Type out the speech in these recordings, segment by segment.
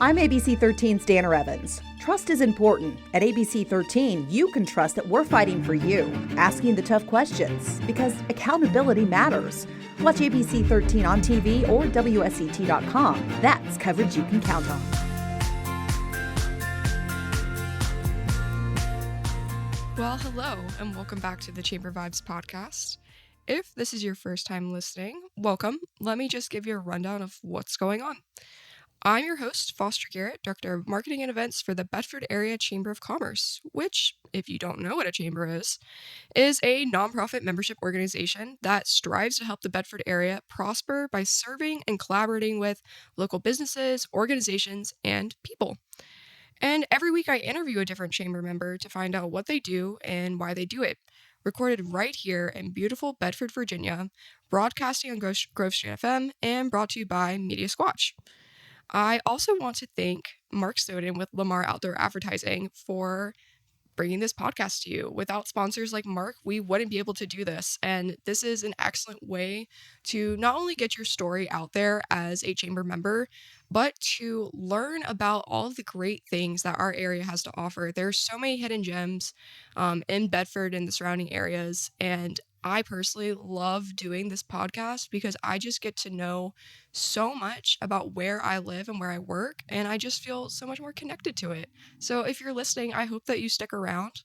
I'm ABC 13's Dana Evans. Trust is important. At ABC 13, you can trust that we're fighting for you, asking the tough questions, because accountability matters. Watch ABC 13 on TV or WSET.com. That's coverage you can count on. Well, hello, and welcome back to the Chamber Vibes podcast. If this is your first time listening, welcome. Let me just give you a rundown of what's going on. I'm your host, Foster Garrett, Director of Marketing and Events for the Bedford Area Chamber of Commerce, which, if you don't know what a chamber is a nonprofit membership organization that strives to help the Bedford area prosper by serving and collaborating with local businesses, organizations, and people. And every week I interview a different chamber member to find out what they do and why they do it. Recorded right here in beautiful Bedford, Virginia, broadcasting on Grove Street FM, and brought to you by Media Squatch. I also want to thank Mark Snowden with Lamar Outdoor Advertising for bringing this podcast to you. Without sponsors like Mark, we wouldn't be able to do this. And this is an excellent way to not only get your story out there as a chamber member, but to learn about all of the great things that our area has to offer. There's so many hidden gems in Bedford and the surrounding areas. And I personally love doing this podcast because I just get to know so much about where I live and where I work, and I just feel so much more connected to it. So if you're listening, I hope that you stick around.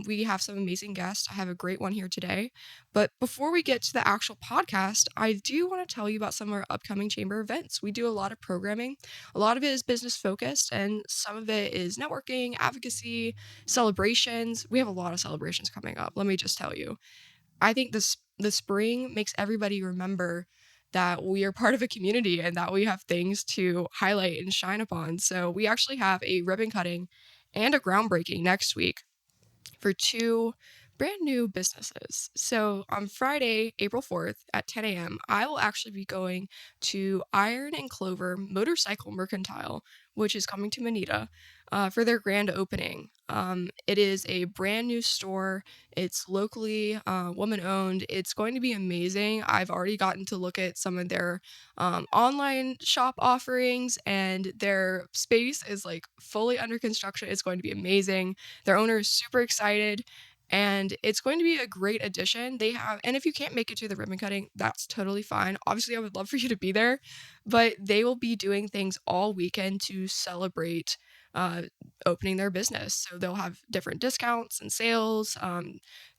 We have some amazing guests. I have a great one here today. But before we get to the actual podcast, I do want to tell you about some of our upcoming chamber events. We do a lot of programming. A lot of it is business focused, and some of it is networking, advocacy, celebrations. We have a lot of celebrations coming up, let me just tell you. I think the spring makes everybody remember that we are part of a community and that we have things to highlight and shine upon. So we actually have a ribbon cutting and a groundbreaking next week for two brand new businesses. So on Friday, April 4th at 10 a.m., I will actually be going to Iron and Clover Motorcycle Mercantile, which is coming to Manita, for their grand opening. It is a brand new store. It's locally woman-owned. It's going to be amazing. I've already gotten to look at some of their online shop offerings, and their space is like fully under construction. It's going to be amazing. Their owner is super excited, and it's going to be a great addition. And if you can't make it to the ribbon cutting, that's totally fine. Obviously, I would love for you to be there, but they will be doing things all weekend to celebrate opening their business. So they'll have different discounts and sales,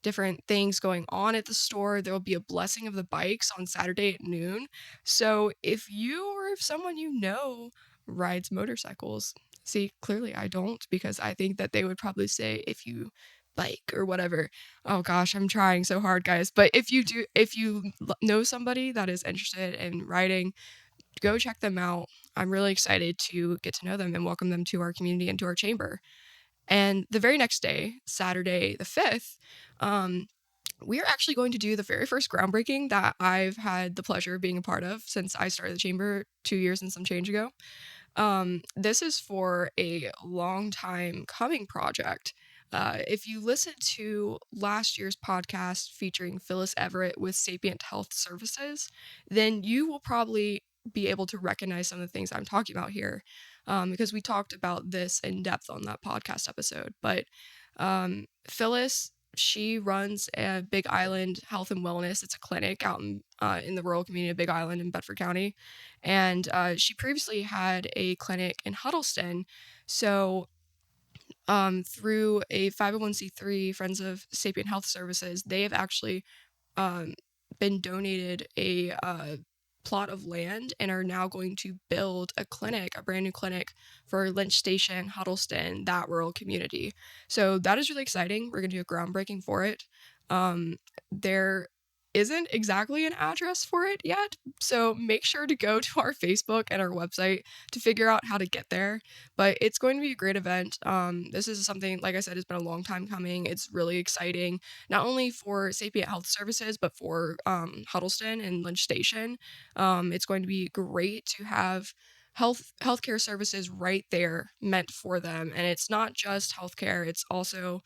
different things going on at the store. There will be a blessing of the bikes on Saturday at noon. So if you or if someone you know rides motorcycles, see, clearly I don't, because I think that they would probably say if you bike or whatever. Oh gosh, I'm trying so hard, guys. But if you know somebody that is interested in riding, go check them out. I'm really excited to get to know them and welcome them to our community and to our chamber. And the very next day, Saturday the 5th, we are actually going to do the very first groundbreaking that I've had the pleasure of being a part of since I started the chamber 2 years and some change ago. This is for a long time coming project. If you listen to last year's podcast featuring Phyllis Everett with Sapient Health Services, then you will probably be able to recognize some of the things I'm talking about here, because we talked about this in depth on that podcast episode. But Phyllis, she runs a Big Island Health and Wellness. It's a clinic out in the rural community of Big Island in Bedford County. And she previously had a clinic in Huddleston. So through a 501c3, Friends of Sapient Health Services, they have actually been donated a plot of land and are now going to build a brand new clinic for Lynch Station, Huddleston, that rural community. So that is really exciting. We're going to do a groundbreaking for it. There isn't exactly an address for it yet, so make sure to go to our Facebook and our website to figure out how to get there. But it's going to be a great event. This is something, like I said, has been a long time coming. It's really exciting, not only for Sapient Health Services, but for Huddleston and Lynch Station. It's going to be great to have healthcare services right there meant for them. And it's not just healthcare, it's also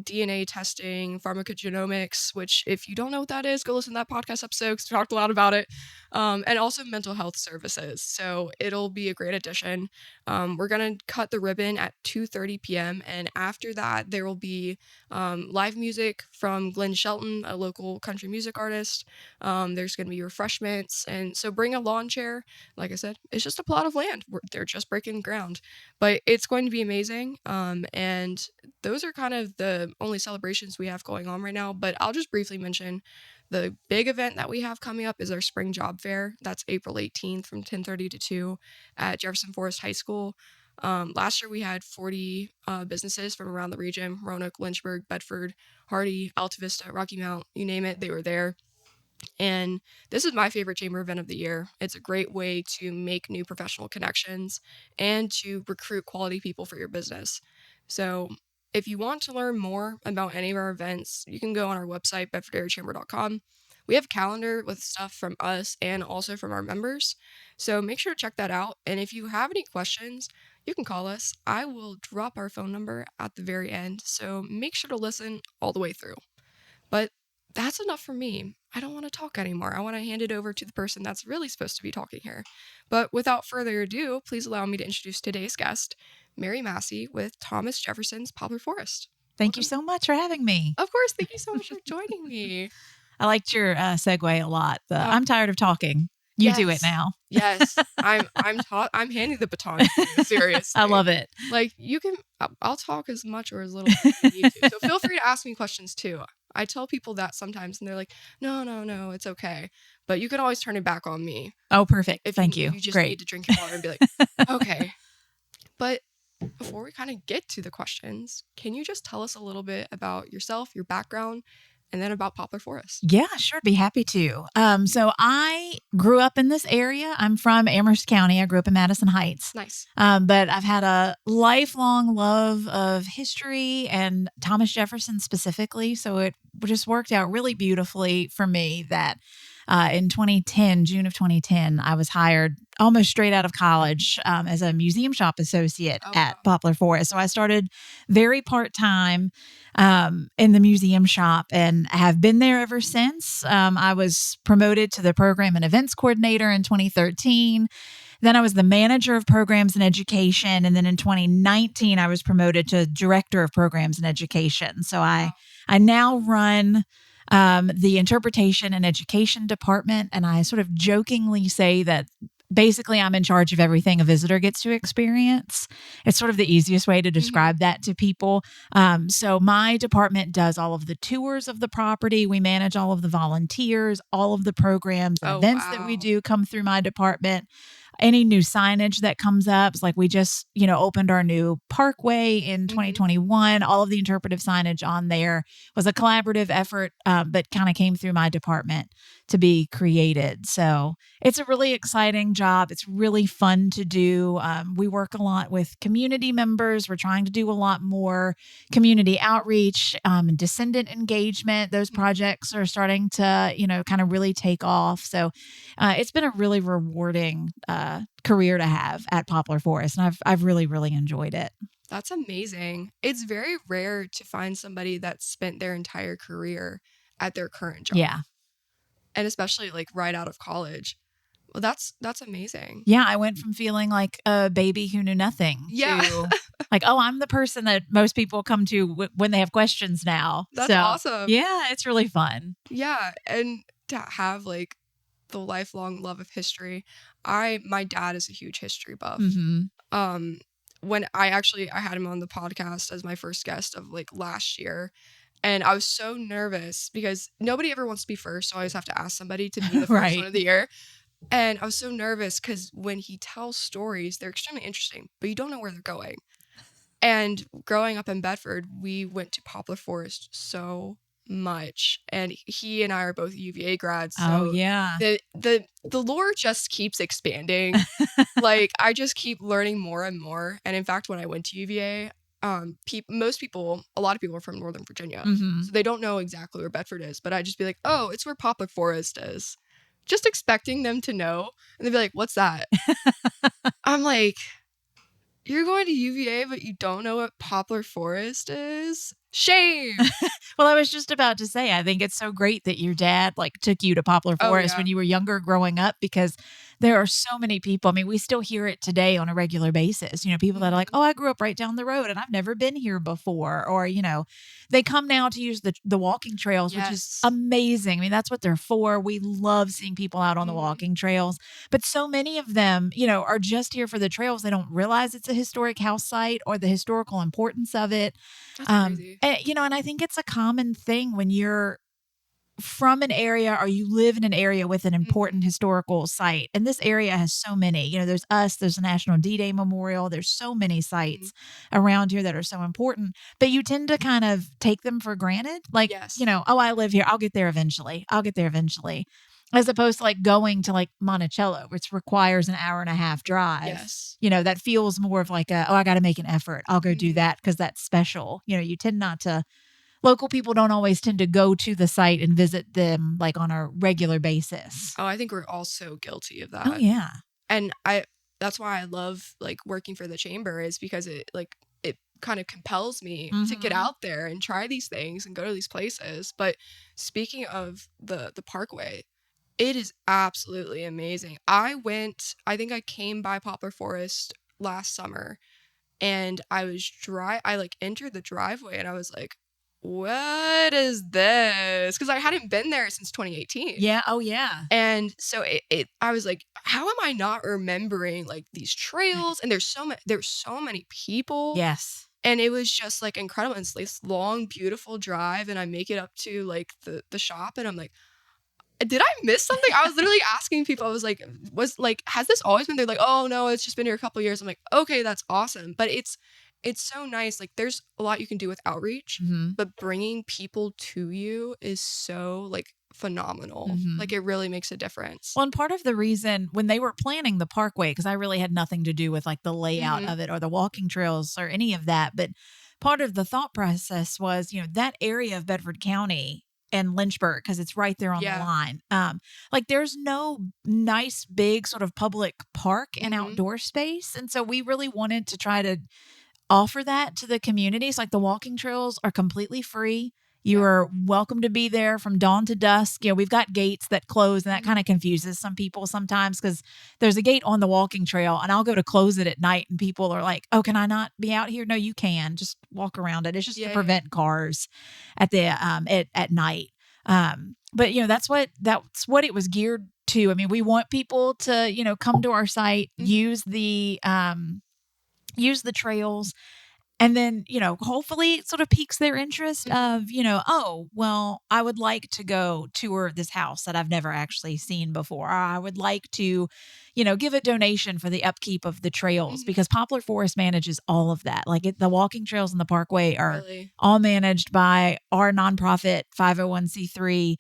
DNA testing, pharmacogenomics, which if you don't know what that is, go listen to that podcast episode because we talked a lot about it, and also mental health services. So it'll be a great addition. We're going to cut the ribbon at 2:30 p.m. And after that, there will be live music from Glenn Shelton, a local country music artist. There's going to be refreshments. And so bring a lawn chair. Like I said, it's just a plot of land. They're just breaking ground. But it's going to be amazing. And those are kind of the only celebrations we have going on right now. But I'll just briefly mention the big event that we have coming up is our spring job fair. That's April 18th from 10:30 to 2 at Jefferson Forest High School. Last year we had 40 businesses from around the region: Roanoke, Lynchburg, Bedford, Hardy, Alta Vista, Rocky Mount, you name it, they were there. And this is my favorite chamber event of the year. It's a great way to make new professional connections and to recruit quality people for your business. So if you want to learn more about any of our events, you can go on our website, bedfordareachamber.com. We have a calendar with stuff from us and also from our members. So make sure to check that out. And if you have any questions, you can call us. I will drop our phone number at the very end. So make sure to listen all the way through. But that's enough for me. I don't want to talk anymore. I want to hand it over to the person that's really supposed to be talking here. But without further ado, please allow me to introduce today's guest, Mary Massey with Thomas Jefferson's Poplar Forest. Thank you so much for having me. Of course. Thank you so much for joining me. I liked your segue a lot. I'm tired of talking. You do it now. Yes. I'm handing the baton to you, seriously. I love it. Like, I'll talk as much or as little as I need to. So feel free to ask me questions too. I tell people that sometimes and they're like, no, it's okay. But you can always turn it back on me. Oh, perfect. Thank you. You just Great. need to drink your water and be like, okay. But before we kind of get to the questions, can you just tell us a little bit about yourself, your background, and then about Poplar Forest? Yeah, sure. Be happy to. So I grew up in this area. I'm from Amherst County. I grew up in Madison Heights. Nice. But I've had a lifelong love of history and Thomas Jefferson specifically. So it just worked out really beautifully for me that in 2010, June of 2010, I was hired almost straight out of college as a museum shop associate at Poplar Forest. So I started very part-time in the museum shop and have been there ever since. I was promoted to the program and events coordinator in 2013. Then I was the manager of programs and education. And then in 2019, I was promoted to director of programs and education. So I now run the interpretation and education department. And I sort of jokingly say that basically I'm in charge of everything a visitor gets to experience. It's sort of the easiest way to describe that to people. So my department does all of the tours of the property. We manage all of the volunteers, all of the programs and events that we do come through my department. Any new signage that comes up, it's like we just, opened our new parkway in 2021. All of the interpretive signage on there was a collaborative effort, but kind of came through my department to be created. So it's a really exciting job. It's really fun to do. We work a lot with community members. We're trying to do a lot more community outreach and descendant engagement. Those projects are starting to, kind of really take off. So it's been a really rewarding career to have at Poplar Forest. And I've really, really enjoyed it. That's amazing. It's very rare to find somebody that spent their entire career at their current job. Yeah. And especially like right out of college. Well, that's amazing. Yeah. I went from feeling like a baby who knew nothing to like, oh, I'm the person that most people come to when they have questions now. That's awesome. Yeah. It's really fun. Yeah. And to have like the lifelong love of history. My dad is a huge history buff. When I had him on the podcast as my first guest of like last year, and I was so nervous because nobody ever wants to be first, so I always have to ask somebody to be the first one of the year. And I was so nervous because when he tells stories, they're extremely interesting, but you don't know where they're going. And growing up in Bedford, we went to Poplar Forest so much, and he and I are both UVA grads, so the lore just keeps expanding. Like I just keep learning more and more. And in fact, when I went to UVA, a lot of people are from Northern Virginia, so they don't know exactly where Bedford is, but I'd just be like, oh, it's where Poplar Forest is, just expecting them to know, and they'd be like, what's that? I'm like, you're going to UVA but you don't know what Poplar Forest is? Shame. Well, I was just about to say, I think it's so great that your dad like took you to Poplar Oh, Forest yeah. when you were younger growing up, because there are so many people. I mean, we still hear it today on a regular basis. People that are like, Mhm. "Oh, I grew up right down the road and I've never been here before," or they come now to use the walking trails, which is Yes. amazing. I mean, that's what they're for. We love seeing people out on the Mhm. walking trails, but so many of them, are just here for the trails. They don't realize it's a historic house site or the historical importance of it. That's crazy. And I think it's a common thing when you're from an area or you live in an area with an Mhm. important historical site. And this area has so many. There's the National D-Day Memorial. There's so many Mhm. sites around here that are so important, but you tend to kind of take them for granted. Like, Yes. oh, I live here. I'll get there eventually. I'll get there eventually. As opposed to like going to like Monticello, which requires an hour and a half drive. Yes. That feels more of like oh, I got to make an effort. I'll go do Mhm. that because that's special. You tend not to local people don't always tend to go to the site and visit them like on a regular basis. Oh, I think we're all so guilty of Oh that. yeah. And that's why I love like working for the chamber, is because it kind of compels me to get Mhm. out there and try these things and go to these places. But speaking of the parkway, it is absolutely amazing. I think I came by Poplar Forest last summer, and I like entered the driveway and I was like, what is this? Because I hadn't been there since 2018. Yeah. Oh yeah. And so I was like, how am I not remembering like these trails? And there's so many people. Yes. And it was just like incredible. It's this long, beautiful drive, and I make it up to like the shop, and I'm like, did I miss something? I was literally asking people. I was like, has this always been there? Like, oh no, it's just been here a couple years. I'm like, okay, that's awesome. But it's so nice. Like, there's a lot you can do with outreach, Mm-hmm. but bringing people to you is so like phenomenal. Mm-hmm. Like, it really makes a difference. Well, and part of the reason when they were planning the parkway, because I really had nothing to do with like the layout Mhm. of it or the walking trails or any of that, but part of the thought process was, that area of Bedford County and Lynchburg, because it's right there on the Yeah. line. Like there's no nice big sort of public park and Mhm. outdoor space. And so we really wanted to try to offer that to the communities. Like the walking trails are completely free. You Yeah. are welcome to be there from dawn to dusk. We've got gates that close, and that Mhm. kind of confuses some people sometimes because there's a gate on the walking trail, and I'll go to close it at night, and people are like, "Oh, can I not be out here?" No, you can. Just walk around it. It's just to Yeah. prevent cars at the at night. But that's what it was geared to. I mean, we want people to come to our site, Mhm. use the trails, and then, hopefully it sort of piques their interest Mhm. of, oh, well, I would like to go tour this house that I've never actually seen before. Or I would like to, give a donation for the upkeep of the trails, Mhm. because Poplar Forest manages all of that. Like the walking trails and the parkway are Really. all managed by our nonprofit 501c3.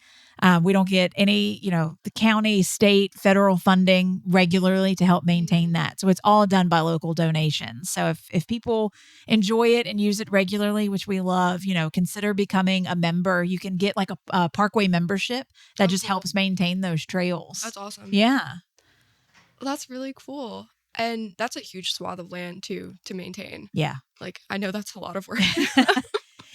We don't get any, the county, state, federal funding regularly to help maintain Mhm. that. So it's all done by local donations. So if people enjoy it and use it regularly, which we love, consider becoming a member. You can get like a parkway membership that Oh, just cool. helps maintain those trails. That's awesome. Yeah. That's really cool. And that's a huge swath of land too to maintain. Yeah. Like, I know that's a lot of work.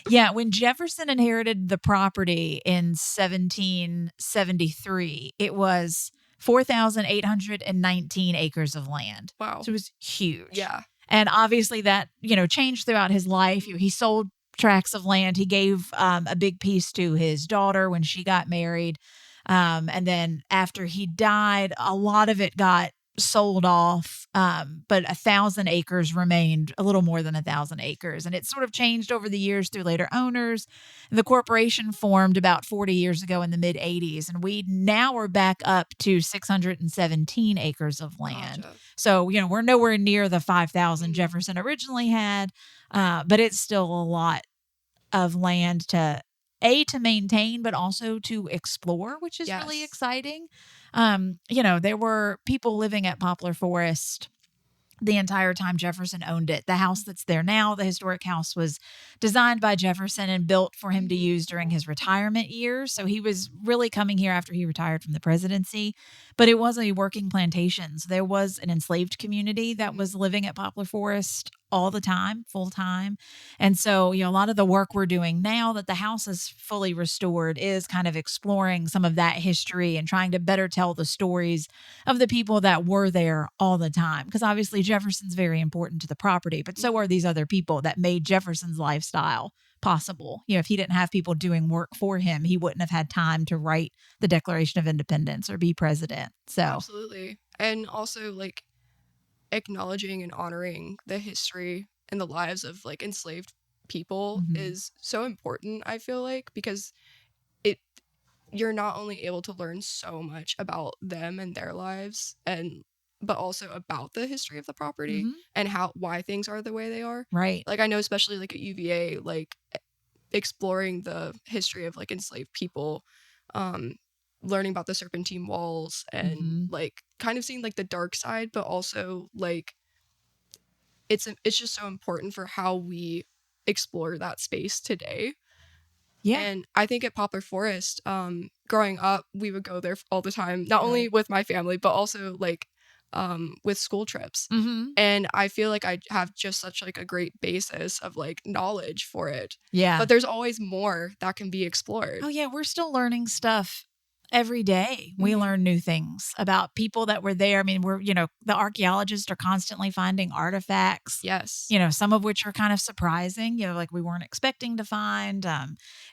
Yeah. When Jefferson inherited the property in 1773, it was 4,819 acres of land. Wow. So it was huge. Yeah. And obviously that, changed throughout his life. He sold tracts of land. He gave a big piece to his daughter when she got married. And then after he died, a lot of it got sold off. But 1,000 acres remained, a little more than 1,000 acres. And it sort of changed over the years through later owners. The corporation formed about 40 years ago in the mid 80s. And we now are back up to 617 acres of land. Gotcha. So, we're nowhere near the 5,000 Mhm. Jefferson originally had. But it's still a lot of land to maintain, but also to explore, which is really Yes. exciting. There were people living at Poplar Forest the entire time Jefferson owned it. The house that's there now, the historic house, was designed by Jefferson and built for him to Mhm. use during his retirement years. So he was really coming here after he retired from the presidency. But it was a working plantation. So there was an enslaved community that Mhm. was living at Poplar Forest all the time, full time. And so, a lot of the work we're doing now that the house is fully restored is kind of exploring some of that history and trying to better tell the stories of the people that were there all the time. Because obviously Jefferson's very important to the property, but so are these other people that made Jefferson's lifestyle possible. If he didn't have people doing work for him, he wouldn't have had time to write the Declaration of Independence or be president. So absolutely. And also like acknowledging and honoring the history and the lives of like enslaved people is so important, I feel like, because you're not only able to learn so much about them and their lives but also about the history of the property and why things are the way they are. Right. Like I know especially like at UVA, like exploring the history of like enslaved people, learning about the Serpentine Walls and like kind of seeing like the dark side, but also like it's just so important for how we explore that space today. Yeah. And I think at Poplar Forest, growing up, we would go there all the time, not only with my family, but also like with school trips. And I feel like I have just such like a great basis of like knowledge for it. Yeah. But there's always more that can be explored. Oh yeah, we're still learning stuff every day. We learn new things about people that were there. I mean, the archaeologists are constantly finding artifacts. Yes. Some of which are kind of surprising, like we weren't expecting to find.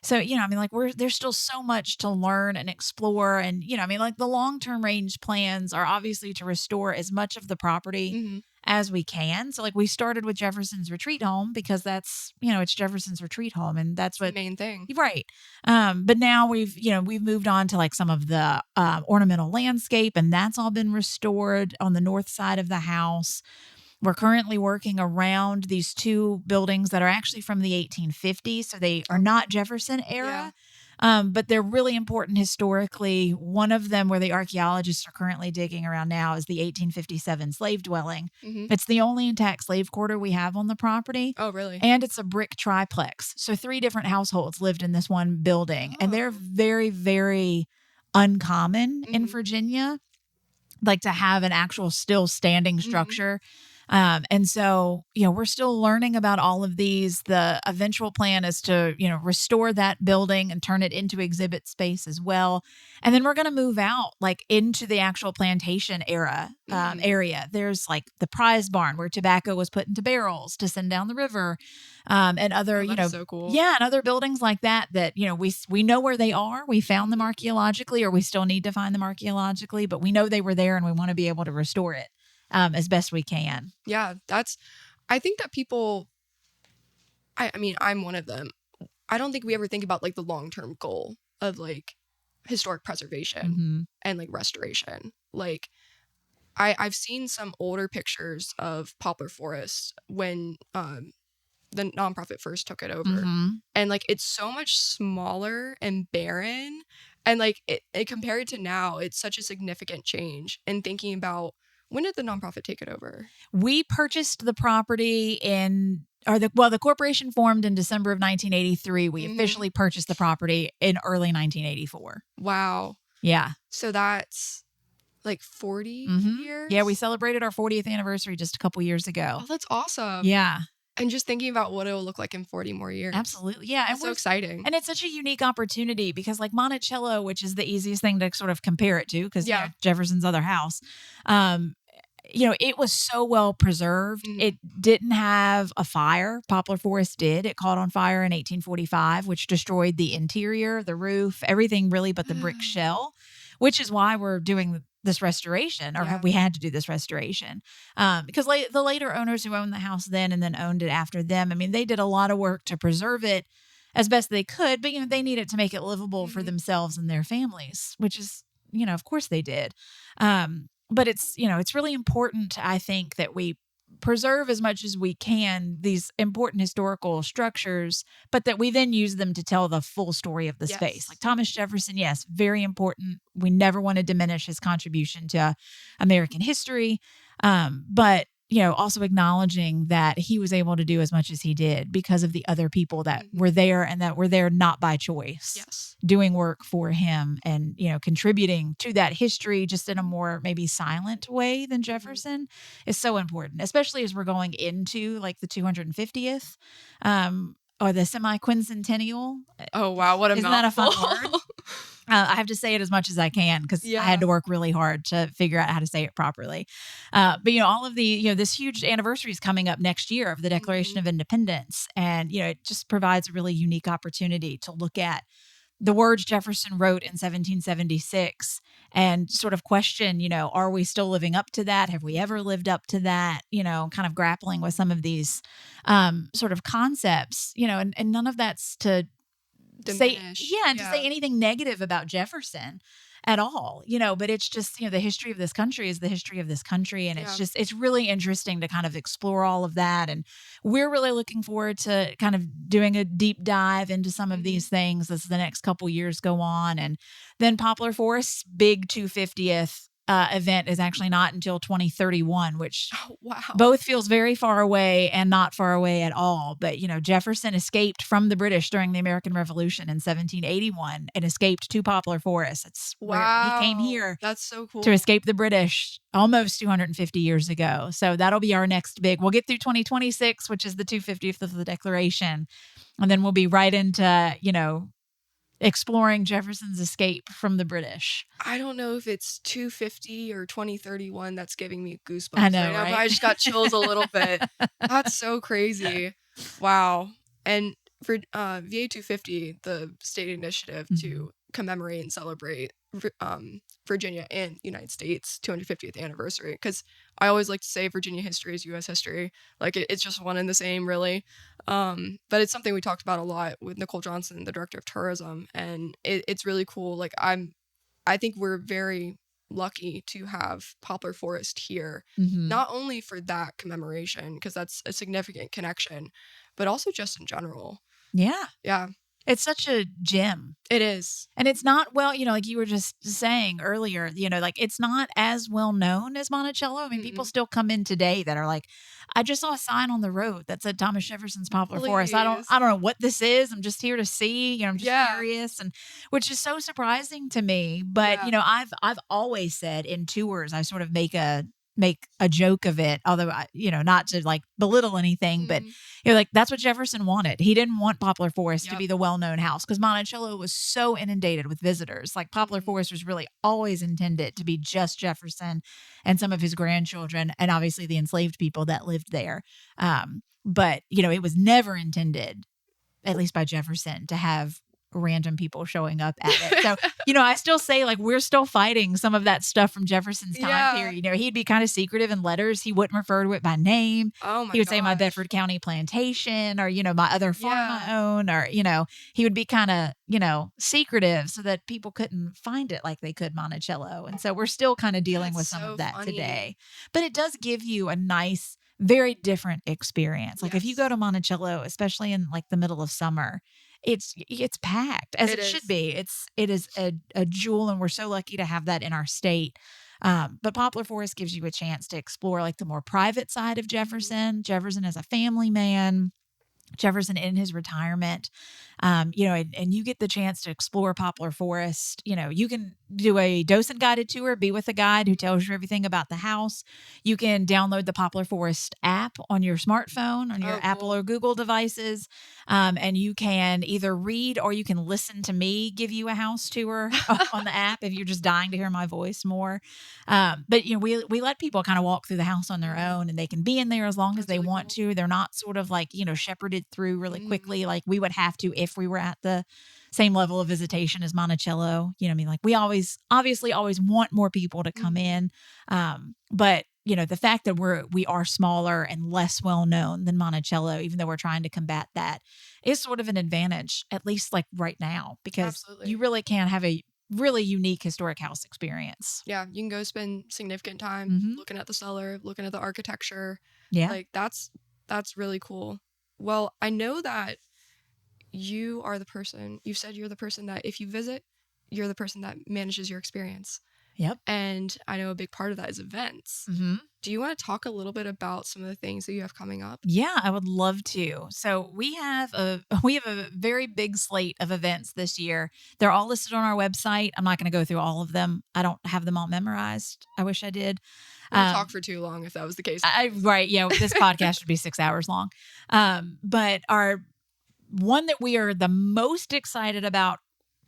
So, like there's still so much to learn and explore. And, like the long-term range plans are obviously to restore as much of the property as we can. So like we started with Jefferson's retreat home because that's, it's Jefferson's retreat home and that's what the main thing. Right. But now we've moved on to like some of the ornamental landscape and that's all been restored on the north side of the house. We're currently working around these two buildings that are actually from the 1850s. So they are not Jefferson era. But they're really important historically. One of them where the archaeologists are currently digging around now is the 1857 slave dwelling. It's the only intact slave quarter we have on the property. Oh, really? And it's a brick triplex. So 3 different households lived in this one building. And they're very, very uncommon in Virginia, like to have an actual still standing structure. And so, we're still learning about all of these. The eventual plan is to, restore that building and turn it into exhibit space as well. And then we're going to move out like into the actual plantation era area. There's like the prize barn where tobacco was put into barrels to send down the river. And other, so cool. Yeah. And other buildings like that, we know where they are. We found them archaeologically, or we still need to find them archaeologically, but we know they were there and we want to be able to restore it as best we can. Yeah, I think that people, I mean, I'm one of them. I don't think we ever think about like the long-term goal of like historic preservation and like restoration. Like I've seen some older pictures of Poplar Forest when the nonprofit first took it over. And like it's so much smaller and barren. And like it compared to now, it's such a significant change. And thinking about, when did the nonprofit take it over? We purchased the property the corporation formed in December of 1983. We officially purchased the property in early 1984. Wow. Yeah. So that's like 40 years? Yeah, we celebrated our 40th anniversary just a couple years ago. Oh, that's awesome. Yeah. And just thinking about what it will look like in 40 more years. Absolutely. Yeah. It's so exciting. And it's such a unique opportunity because like Monticello, which is the easiest thing to sort of compare it to because Jefferson's other house, it was so well preserved. It didn't have a fire. Poplar Forest did. It caught on fire in 1845, which destroyed the interior, the roof, everything really but the brick shell, which is why we're doing this restoration, or we had to do this restoration because the later owners who owned the house then and then owned it after them, I mean, they did a lot of work to preserve it as best they could, but they needed to make it livable for themselves and their families, which is, of course they did. But it's really important, I think, that we preserve as much as we can these important historical structures, but that we then use them to tell the full story of the space. Like Thomas Jefferson, yes, very important. We never want to diminish his contribution to American history. But also acknowledging that he was able to do as much as he did because of the other people that were there and that were there not by choice. Yes. Doing work for him and, contributing to that history just in a more maybe silent way than Jefferson is so important, especially as we're going into like the 250th or the semi-quincentennial. Oh, wow. What a Isn't that a fun mouthful. word? I have to say it as much as I can because I had to work really hard to figure out how to say it properly. But, all of the, this huge anniversary is coming up next year of the Declaration of Independence. And, it just provides a really unique opportunity to look at the words Jefferson wrote in 1776 and sort of question, are we still living up to that? Have we ever lived up to that? Kind of grappling with some of these sort of concepts, and none of that's to Diminish. to say anything negative about Jefferson at all, but it's just, the history of this country is the history of this country. And it's really interesting to kind of explore all of that. And we're really looking forward to kind of doing a deep dive into some of these things as the next couple years go on. And then Poplar Forest's big 250th event is actually not until 2031, which both feels very far away and not far away at all. But, Jefferson escaped from the British during the American Revolution in 1781 and escaped to Poplar Forest. It's where he came here. That's so cool. To escape the British almost 250 years ago. So that'll be our next big, we'll get through 2026, which is the 250th of the Declaration. And then we'll be right into, exploring Jefferson's escape from the British. I don't know if it's 250 or 2031 that's giving me goosebumps. I know, right? But I just got chills a little bit. That's so crazy. Wow. And for VA 250, the state initiative to commemorate and celebrate Virginia and United States 250th anniversary, because I always like to say Virginia history is U.S. history. Like it's just one and the same, really. But it's something we talked about a lot with Nicole Johnson, the director of tourism, and it's really cool. Like I think we're very lucky to have Poplar Forest here, not only for that commemoration, because that's a significant connection, but also just in general. Yeah. It's such a gem. It is. And it's not, like you were just saying earlier, like it's not as well known as Monticello. I mean, people still come in today that are like, I just saw a sign on the road that said Thomas Jefferson's Poplar Forest. I don't know what this is. I'm just here to see, I'm just curious, and which is so surprising to me. But, I've always said in tours, I sort of make a joke of it, although not to like belittle anything, but like that's what Jefferson wanted. He didn't want Poplar Forest to be the well-known house because Monticello was so inundated with visitors. Like Poplar Forest was really always intended to be just Jefferson and some of his grandchildren, and obviously the enslaved people that lived there. But it was never intended, at least by Jefferson, to have random people showing up at it. So, I still say like we're still fighting some of that stuff from Jefferson's time period. He'd be kind of secretive in letters. He wouldn't refer to it by name. He would say my Bedford County plantation or, my other farm I own, or, he would be kind of, secretive so that people couldn't find it like they could Monticello. And so we're still kind of dealing with some of that today. But it does give you a nice, very different experience. Like if you go to Monticello, especially in like the middle of summer, it's packed as it should be. It is a jewel, and we're so lucky to have that in our state. But Poplar Forest gives you a chance to explore like the more private side of Jefferson as a family man, Jefferson in his retirement, and you get the chance to explore Poplar Forest. You can do a docent guided tour, be with a guide who tells you everything about the house. You can download the Poplar Forest app on your smartphone, on your Apple or Google devices. And you can either read or you can listen to me give you a house tour on the app if you're just dying to hear my voice more. But we let people kind of walk through the house on their own, and they can be in there as long as they want to. They're not sort of like, shepherded through really quickly like we would have to if we were at the same level of visitation as Monticello. Like we obviously always want more people to come in. But the fact that we are smaller and less well known than Monticello, even though we're trying to combat that, is sort of an advantage, at least like right now, because you really can have a really unique historic house experience. Yeah, you can go spend significant time looking at the cellar, looking at the architecture. Yeah. Like that's really cool. Well, I know that you said you're the person that if you visit, you're the person that manages your experience. Yep. And I know a big part of that is events. Mm-hmm. Do you want to talk a little bit about some of the things that you have coming up? Yeah, I would love to. So we have a very big slate of events this year. They're all listed on our website. I'm not going to go through all of them. I don't have them all memorized. I wish I did. We would talk for too long if that was the case. Right. Yeah. This podcast would be 6 hours long. But our one that we are the most excited about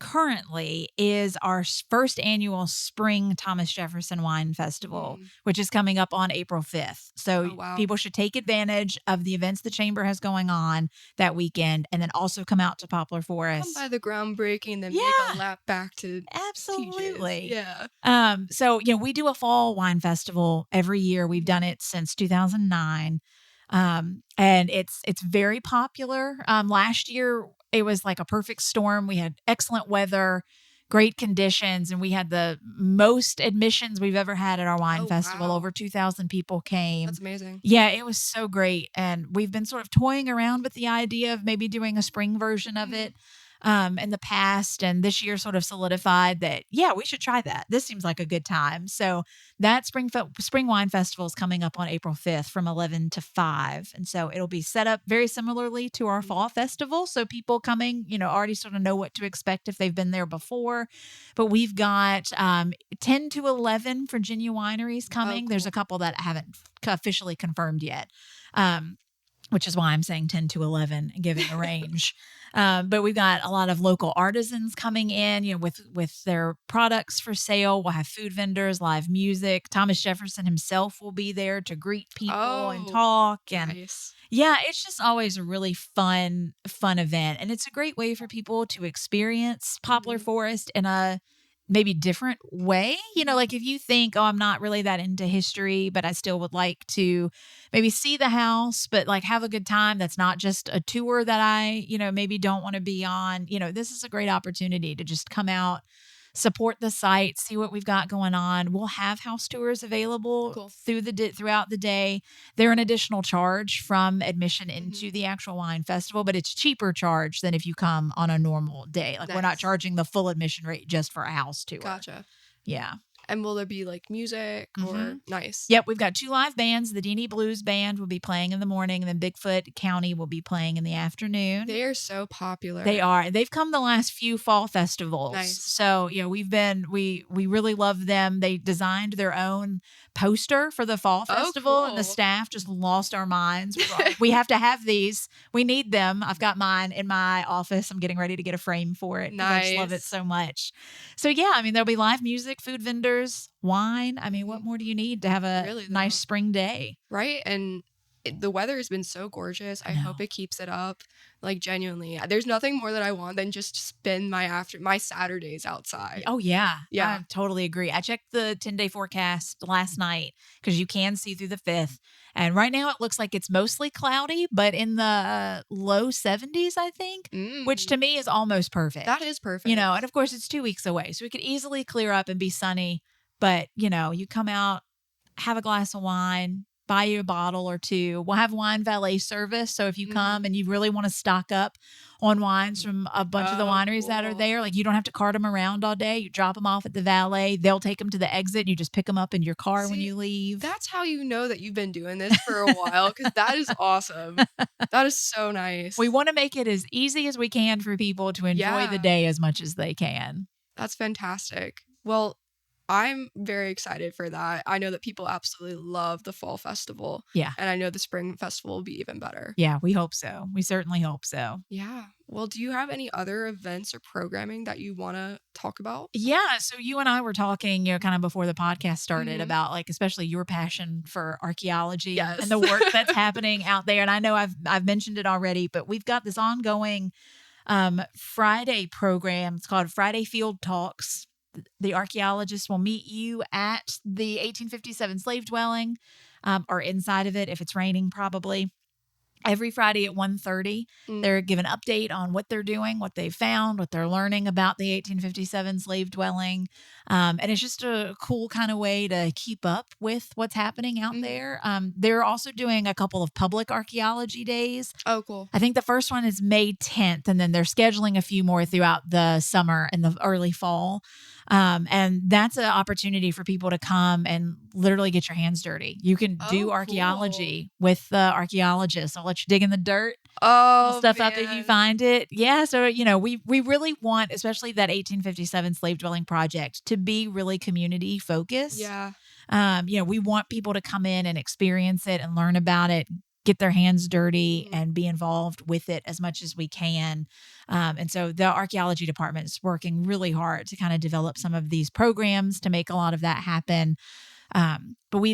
currently is our first annual Spring Thomas Jefferson Wine Festival, which is coming up on April 5th. So people should take advantage of the events the Chamber has going on that weekend, and then also come out to Poplar Forest. Come by the groundbreaking, then make a lap back to Absolutely. TJ's. Yeah. So, we do a fall wine festival every year. We've done it since 2009. And it's very popular. Last year it was like a perfect storm. We had excellent weather, great conditions, and we had the most admissions we've ever had at our wine festival. Wow. Over 2,000 people came. That's amazing. Yeah, it was so great. And we've been sort of toying around with the idea of maybe doing a spring version of it in the past, and this year sort of solidified that, we should try that. This seems like a good time. So that Spring Wine Festival is coming up on April 5th from 11 to 5. And so it'll be set up very similarly to our Fall Festival. So people coming, already sort of know what to expect if they've been there before. But we've got 10 to 11 Virginia wineries coming. Cool. There's a couple that I haven't officially confirmed yet. Which is why I'm saying 10 to 11 and giving a range. But we've got a lot of local artisans coming in, with their products for sale. We'll have food vendors, live music. Thomas Jefferson himself will be there to greet people and talk. And nice. Yeah, it's just always a really fun event. And it's a great way for people to experience Poplar Forest in a maybe different way. Like if you think, I'm not really that into history, but I still would like to maybe see the house, but like have a good time. That's not just a tour that I, maybe don't want to be on. This is a great opportunity to just come out, support the site, see what we've got going on. We'll have house tours available throughout the day. They're an additional charge from admission into the actual wine festival, but it's cheaper charge than if you come on a normal day. Like we're not charging the full admission rate just for a house tour. Gotcha. Yeah. And will there be like music or nice? Yep. We've got 2 live bands. The Deanie Blues Band will be playing in the morning, and then Bigfoot County will be playing in the afternoon. They are so popular. They are. They've come the last few fall festivals. Nice. So, we really love them. They designed their own poster for the fall festival, and the staff just lost our minds. We have to have these. We need them. I've got mine in my office. I'm getting ready to get a frame for it. Nice. I just love it so much. So, there'll be live music, food vendors, wine. What more do you need to have a nice spring day? Right. And the weather has been so gorgeous. I hope it keeps it up. Like genuinely, there's nothing more that I want than just spend my Saturdays outside. Oh yeah. Yeah. I totally agree. I checked the 10-day forecast last night because you can see through the 5th. And right now it looks like it's mostly cloudy, but in the low 70s, I think, which to me is almost perfect. That is perfect. And of course it's 2 weeks away, so we could easily clear up and be sunny. But, you come out, have a glass of wine, buy you a bottle or 2. We'll have wine valet service. So if you come and you really want to stock up on wines from a bunch of the wineries that are there, like you don't have to cart them around all day. You drop them off at the valet. They'll take them to the exit. You just pick them up in your car when you leave. That's how you know that you've been doing this for a while, because that is awesome. That is so nice. We want to make it as easy as we can for people to enjoy the day as much as they can. That's fantastic. Well, I'm very excited for that. I know that people absolutely love the fall festival. Yeah. And I know the spring festival will be even better. Yeah, we hope so. We certainly hope so. Yeah. Well, do you have any other events or programming that you want to talk about? Yeah. So you and I were talking, kind of before the podcast started about like, especially your passion for archaeology and the work that's happening out there. And I know I've mentioned it already, but we've got this ongoing Friday program. It's called Friday Field Talks. The archaeologists will meet you at the 1857 slave dwelling or inside of it if it's raining, probably. Every Friday at 1:30, they're given an update on what they're doing, what they've found, what they're learning about the 1857 slave dwelling. And it's just a cool kind of way to keep up with what's happening out there. They're also doing a couple of public archaeology days. Oh, cool. I think the first one is May 10th, and then they're scheduling a few more throughout the summer and the early fall. And that's an opportunity for people to come and literally get your hands dirty. You can do Oh, archaeology with the archaeologists. I'll let you dig in the dirt, pull Oh, stuff up if you man. find it. Yeah. So, we really want, especially that 1857 slave dwelling project, to be really community focused. Yeah. We want people to come in and experience it and learn about it, get their hands dirty, and be involved with it as much as we can. And so the archaeology department is working really hard to kind of develop some of these programs to make a lot of that happen. But we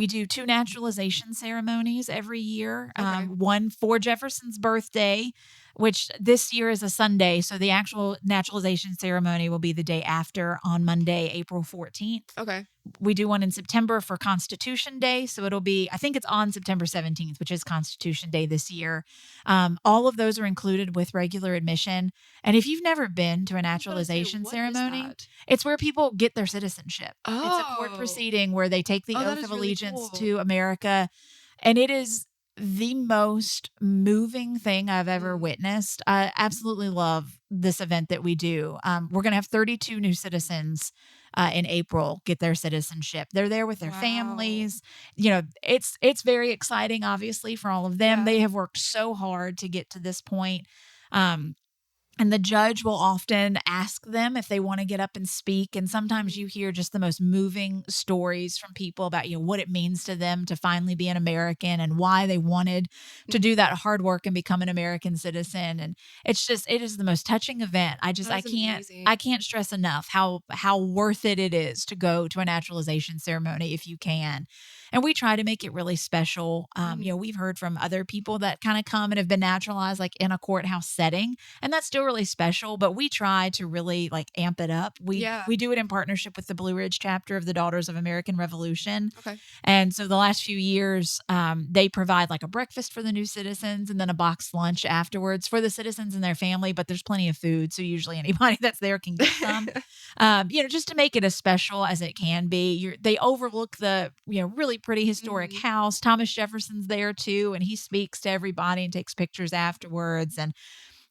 do 2 naturalization ceremonies every year. Okay. One for Jefferson's birthday, which this year is a Sunday. So the actual naturalization ceremony will be the day after, on Monday, April 14th. Okay. We do one in September for Constitution Day. So it'll be, I think it's on September 17th, which is Constitution Day this year. All of those are included with regular admission. And if you've never been to a naturalization what is ceremony, that? it's where people get their citizenship. It's a court Oh. proceeding where they take the Oh, that oath is of really allegiance cool. to America. And it is the most moving thing I've ever witnessed. I absolutely love this event that we do. We're going to have 32 new citizens in April get their citizenship. They're there with their Wow. families. It's very exciting, obviously, for all of them. Yeah. They have worked so hard to get to this point. And the judge will often ask them if they want to get up and speak. And sometimes you hear just the most moving stories from people about, what it means to them to finally be an American and why they wanted to do that hard work and become an American citizen. And it is the most touching event. I That is amazing. can't stress enough how worth it is to go to a naturalization ceremony if you can. And we try to make it really special. We've heard from other people that kind of come and have been naturalized like in a courthouse setting, and that's still really special, but we try to really like amp it up. We do it in partnership with the Blue Ridge chapter of the Daughters of American Revolution. Okay. And so the last few years, they provide like a breakfast for the new citizens and then a boxed lunch afterwards for the citizens and their family, but there's plenty of food. So usually anybody that's there can get some, just to make it as special as it can be. They overlook the, really pretty historic house. Thomas Jefferson's there too, and he speaks to everybody and takes pictures afterwards. And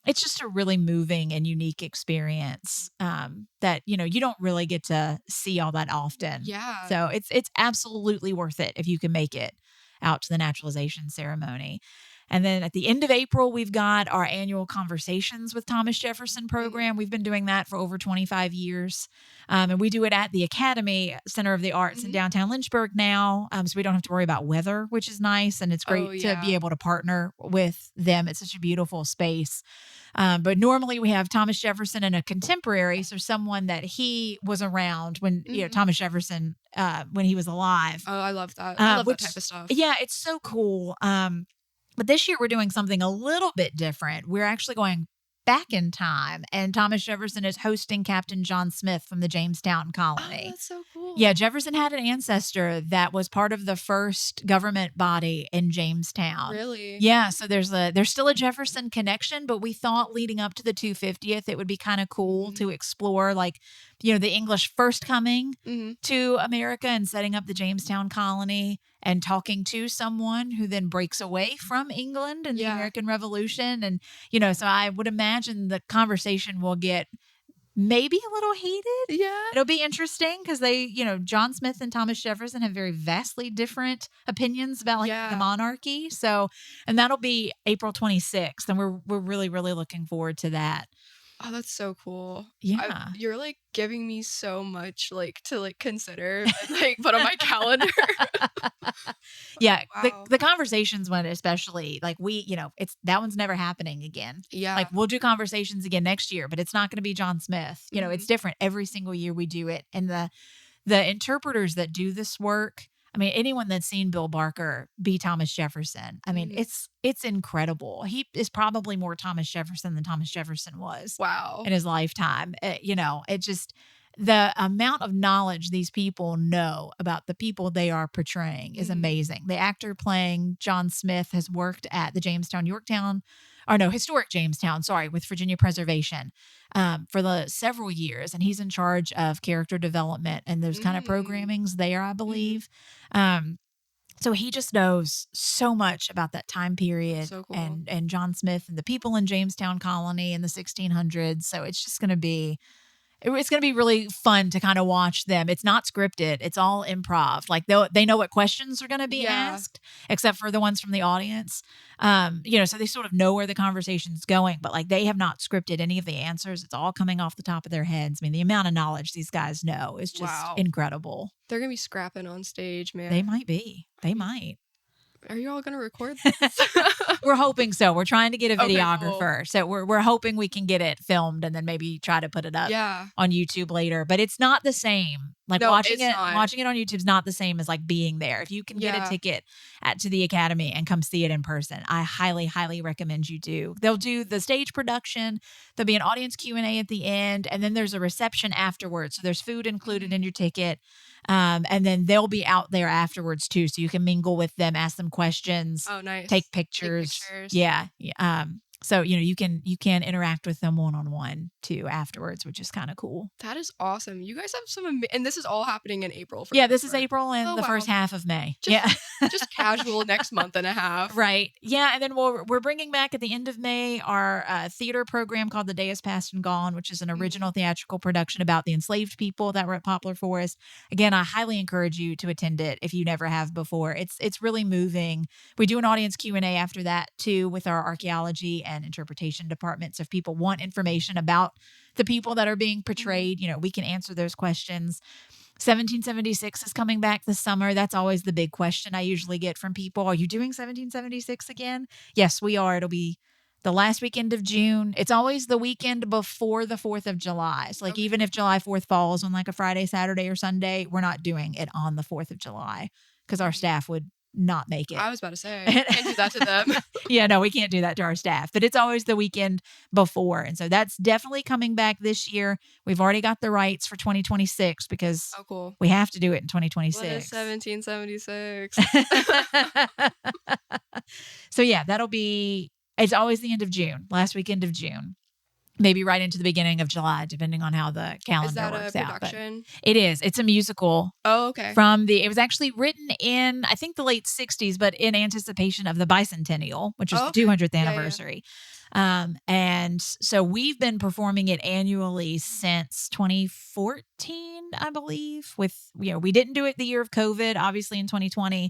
it's just a really moving and unique experience that, you don't really get to see all that often. Yeah. So it's absolutely worth it if you can make it out to the naturalization ceremony. And then at the end of April, we've got our annual Conversations with Thomas Jefferson program. We've been doing that for over 25 years. And we do it at the Academy Center of the Arts in downtown Lynchburg now. So we don't have to worry about weather, which is nice. And it's great to be able to partner with them. It's such a beautiful space. But normally we have Thomas Jefferson and a contemporary. So someone that he was around when, Thomas Jefferson, when he was alive. Oh, I love that. I love that type of stuff. Yeah, it's so cool. But this year we're doing something a little bit different. We're actually going back in time, and Thomas Jefferson is hosting Captain John Smith from the Jamestown colony. Oh, that's so cool. Yeah, Jefferson had an ancestor that was part of the first government body in Jamestown. Really? Yeah, so there's still a Jefferson connection, but we thought leading up to the 250th, it would be kind of cool to explore the English first coming to America and setting up the Jamestown colony and talking to someone who then breaks away from England and the American Revolution. And, so I would imagine the conversation will get maybe a little heated. Yeah. It'll be interesting because John Smith and Thomas Jefferson have very vastly different opinions about the monarchy. So, and that'll be April 26th. And we're really, really looking forward to that. Oh, that's so cool. Yeah. You're giving me so much to consider and put on my calendar. Yeah. Wow. The Conversations one, especially it's that one's never happening again. Yeah. We'll do Conversations again next year, but it's not going to be John Smith. It's different every single year we do it. And the interpreters that do this work, anyone that's seen Bill Barker be Thomas Jefferson, it's incredible. He is probably more Thomas Jefferson than Thomas Jefferson was. Wow. In his lifetime. It just, the amount of knowledge these people know about the people they are portraying is amazing. The actor playing John Smith has worked at the historic Jamestown, with Virginia Preservation for several years. And he's in charge of character development and those kind of programmings there, I believe. So he just knows so much about that time period. So cool. and John Smith and the people in Jamestown colony in the 1600s. So it's just going to be it's going to be really fun to kind of watch them. It's not scripted. It's all improv. Like they know what questions are going to be asked, except for the ones from the audience. So they sort of know where the conversation's going, but like they have not scripted any of the answers. It's all coming off the top of their heads. I mean, the amount of knowledge these guys know is just incredible. They're going to be scrapping on stage, man. They might be. They might. Are you all going to record this? We're hoping so. We're trying to get a videographer. Cool. So we're hoping we can get it filmed and then maybe try to put it up on YouTube later. But it's not the same. Like watching it on YouTube is not the same as like being there. If you can get a ticket to the Academy and come see it in person, I highly, highly recommend you do. They'll do the stage production. There'll be an audience Q&A at the end. And then there's a reception afterwards. So there's food included in your ticket. And then they'll be out there afterwards too. So you can mingle with them, ask them questions. Oh, nice. Take pictures. Yeah. So, you can interact with them one-on-one too afterwards, which is kind of cool. That is awesome. You guys have some, and this is all happening in April. This is April and the first half of May. Just casual next month and a half. Right. Yeah. And then we're bringing back at the end of May our theater program called The Day Is Past and Gone, which is an original theatrical production about the enslaved people that were at Poplar Forest. Again, I highly encourage you to attend it if you never have before. It's really moving. We do an audience Q&A after that too with our archaeology and interpretation departments. If people want information about the people that are being portrayed, we can answer those questions. 1776 is coming back this summer. That's always the big question I usually get from people. Are you doing 1776 again? Yes, we are. It'll be the last weekend of June. It's always the weekend before the 4th of July. So like even if July 4th falls on like a Friday, Saturday, or Sunday, we're not doing it on the 4th of July because our staff would not make it. I was about to say, I can't do that to them. No, we can't do that to our staff, but it's always the weekend before. And so that's definitely coming back this year. We've already got the rights for 2026 because we have to do it in 2026. What is 1776? So it's always the end of June, last weekend of June. Maybe right into the beginning of July, depending on how the calendar works out. Production? It is. It's a musical. Oh, okay. It was actually written in, I think, the late 60s, but in anticipation of the bicentennial, which is the 200th anniversary. And so we've been performing it annually since 2014, I believe. We didn't do it the year of COVID, obviously in 2020.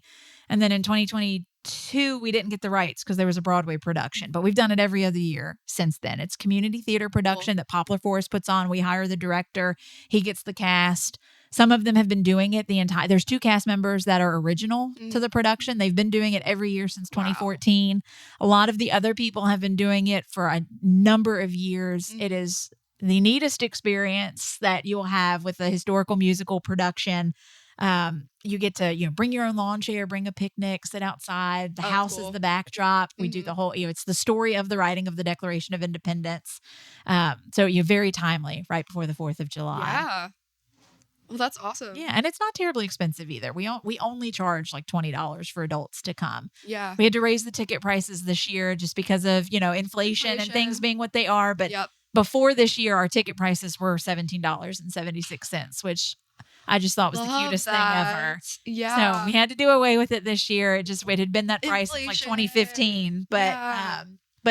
And then in 2022, we didn't get the rights because there was a Broadway production, but we've done it every other year since then. It's community theater production that Poplar Forest puts on. We hire the director. He gets the cast. Some of them have been doing it there's 2 cast members that are original to the production. They've been doing it every year since 2014. A lot of the other people have been doing it for a number of years. It is the neatest experience that you'll have with a historical musical production. You get to, bring your own lawn chair, bring a picnic, sit outside. The house is the backdrop. We do the whole, it's the story of the writing of the Declaration of Independence. So you're very timely right before the 4th of July. Yeah. Well, that's awesome. Yeah. And it's not terribly expensive either. We only charge like $20 for adults to come. Yeah. We had to raise the ticket prices this year just because of, inflation and things being what they are. But before this year, our ticket prices were $17.76, which I just thought was the cutest thing ever. Yeah. So we had to do away with it this year. It had been that price since like 2015, but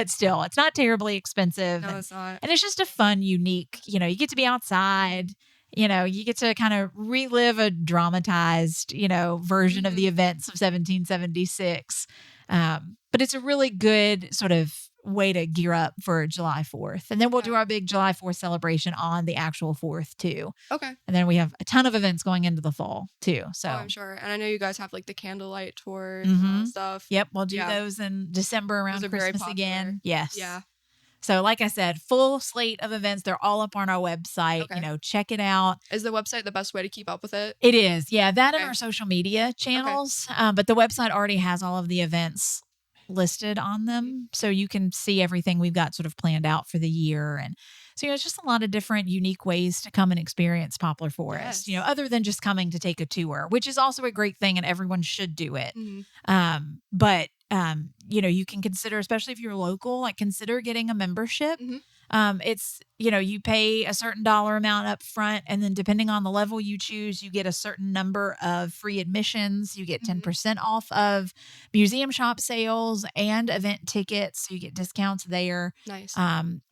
still, it's not terribly expensive. No, it's not. And it's just a fun, unique, you get to be outside. You get to kind of relive a dramatized, version of the events of 1776. But it's a really good sort of way to gear up for July 4th. And then we'll do our big July 4th celebration on the actual 4th too. Okay. And then we have a ton of events going into the fall too. So I'm sure. And I know you guys have like the candlelight tour and stuff. Yep. We'll do those in December around Christmas again. Yes. Yeah. So like I said, full slate of events. They're all up on our website. Okay. Check it out. Is the website the best way to keep up with it? It is. Yeah. That and our social media channels. But the website already has all of the events listed on them. So you can see everything we've got sort of planned out for the year. And so, it's just a lot of different unique ways to come and experience Poplar Forest, other than just coming to take a tour, which is also a great thing and everyone should do it. But you can consider, especially if you're local, consider getting a membership. It's, you pay a certain dollar amount up front, and then depending on the level you choose, you get a certain number of free admissions. You get 10% off of museum shop sales and event tickets. So you get discounts there. Nice.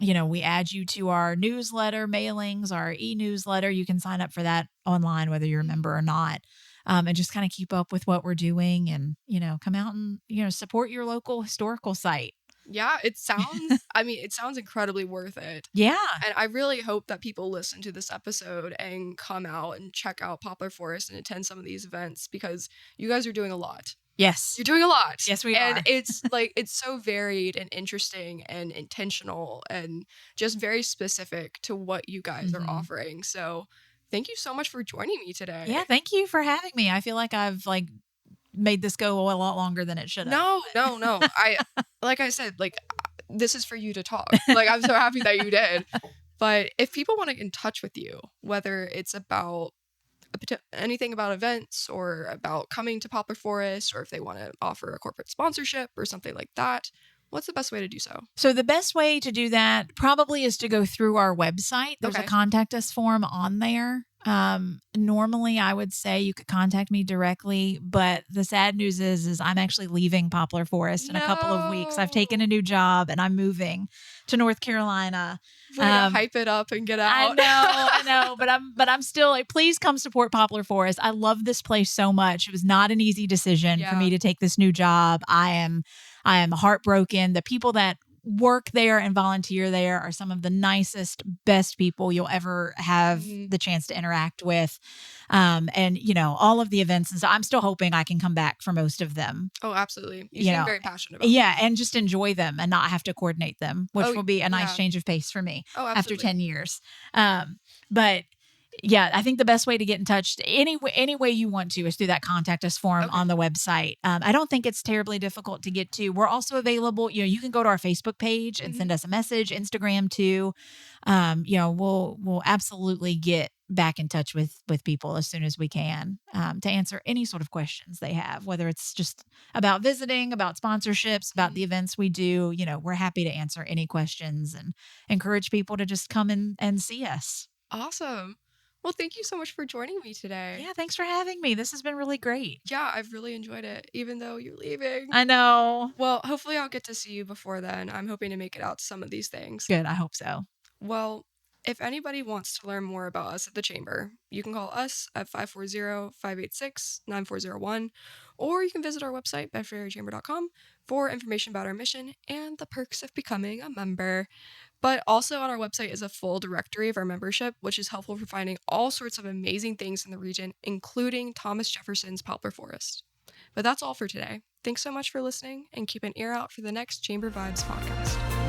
We add you to our newsletter mailings, our e-newsletter. You can sign up for that online, whether you're a member or not. And just kind of keep up with what we're doing and, come out and, support your local historical site. Yeah, it sounds incredibly worth it. Yeah. And I really hope that people listen to this episode and come out and check out Poplar Forest and attend some of these events, because you guys are doing a lot. Yes. You're doing a lot. Yes, we are. And it's it's so varied and interesting and intentional and just very specific to what you guys are offering. So thank you so much for joining me today. Yeah, thank you for having me. I feel like I've made this go a lot longer than it should have. No. Like I said, this is for you to talk. I'm so happy that you did. But if people want to get in touch with you, whether it's about anything about events or about coming to Poplar Forest, or if they want to offer a corporate sponsorship or something like that, what's the best way to do so? So the best way to do that probably is to go through our website. There's a contact us form on there. Normally I would say you could contact me directly, but the sad news is I'm actually leaving Poplar Forest in a couple of weeks. I've taken a new job and I'm moving to North Carolina. We're gonna hype it up and get out. I know, but I'm still please come support Poplar Forest. I love this place so much. It was not an easy decision for me to take this new job. I am heartbroken. The people that work there and volunteer there are some of the nicest, best people you'll ever have the chance to interact with. And, all of the events. And so I'm still hoping I can come back for most of them. Oh, absolutely. You seem very passionate about them. And just enjoy them and not have to coordinate them, which will be a nice change of pace for me after 10 years. But yeah, I think the best way to get in touch any way you want to is through that contact us form on the website. I don't think it's terribly difficult to get to. We're also available. You can go to our Facebook page and send us a message, Instagram too. We'll absolutely get back in touch with people as soon as we can to answer any sort of questions they have, whether it's just about visiting, about sponsorships, about the events we do. We're happy to answer any questions and encourage people to just come in and see us. Awesome. Well, thank you so much for joining me today. Yeah, thanks for having me. This has been really great. Yeah, I've really enjoyed it, even though you're leaving. I know. Well, hopefully I'll get to see you before then. I'm hoping to make it out to some of these things. Good, I hope so. Well, if anybody wants to learn more about us at the Chamber, you can call us at 540-586-9401, or you can visit our website, bedfordareachamber.com, for information about our mission and the perks of becoming a member. But also on our website is a full directory of our membership, which is helpful for finding all sorts of amazing things in the region, including Thomas Jefferson's Poplar Forest. But that's all for today. Thanks so much for listening, and keep an ear out for the next Chamber Vibes podcast.